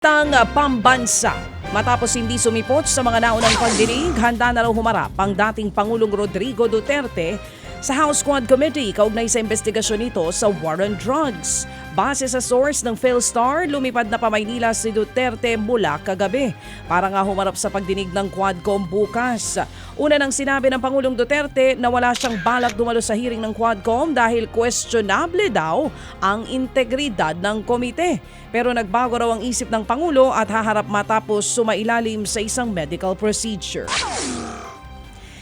Pambansa. Matapos hindi sumipot sa mga naunang pagdinig, handa na raw humarap ang dating Pangulong Rodrigo Duterte sa House Quad Committee kaugnay sa investigasyon nito sa war on drugs. Base sa source ng Philstar, lumipad na pa Maynila si Duterte mula kagabi para nga humarap sa pagdinig ng Quadcom bukas. Una nang sinabi ng Pangulong Duterte na wala siyang balak dumalo sa hearing ng Quadcom dahil questionable daw ang integridad ng komite. Pero nagbago raw ang isip ng Pangulo at haharap matapos sumailalim sa isang medical procedure.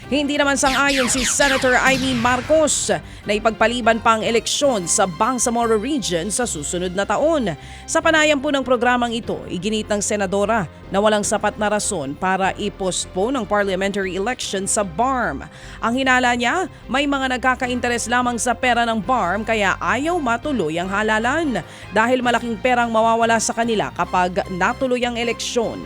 Hindi naman sang-ayon si Senator Amy Marcos na ipagpaliban pa ang eleksyon sa Bangsamoro Region sa susunod na taon. Sa panayam po ng programang ito, iginit ng senadora na walang sapat na rason para i-postpone ang parliamentary election sa BARM. Ang hinala niya, may mga nagkaka-interes lamang sa pera ng BARM kaya ayaw matuloy ang halalan dahil malaking perang mawawala sa kanila kapag natuloy ang eleksyon.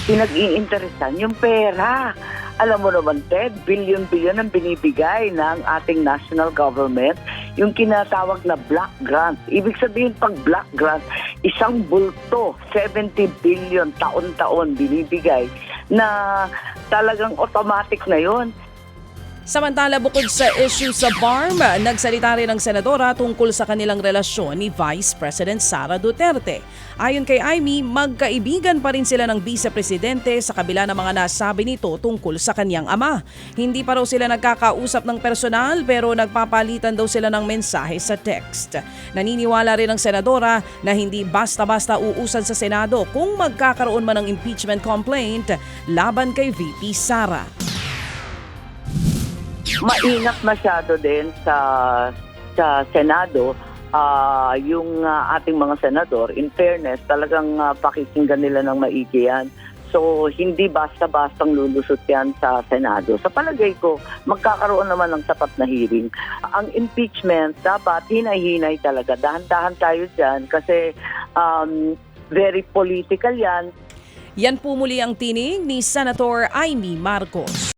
Pinag-iinteresan yung pera. Alam mo naman, Ted, billion-billion ang binibigay ng ating national government, yung kinatawag na block grant. Ibig sabihin, pag block grant, isang bulto, 70 billion taon-taon binibigay na talagang automatic na yon. Samantala, bukod sa issue sa BARM, nagsalita rin ang senadora tungkol sa kanilang relasyon ni Vice President Sara Duterte. Ayon kay Amy, magkaibigan pa rin sila ng vice-presidente sa kabila ng mga nasabi nito tungkol sa kanyang ama. Hindi pa raw sila nagkakausap ng personal pero nagpapalitan daw sila ng mensahe sa text. Naniniwala rin ang senadora na hindi basta-basta uusan sa Senado kung magkakaroon man ng impeachment complaint laban kay VP Sara. Maingat masyado din sa Senado yung ating mga senador. In fairness, talagang pakikinggan nila ng maigi yan. So, hindi basta-bastang lulusot yan sa Senado. Sa palagay ko, magkakaroon naman ng sapat na hearing. Ang impeachment, dapat hinay-hinay talaga. Dahan-dahan tayo dyan kasi very political yan. Yan po muli ang tinig ni Senator Amy Marcos.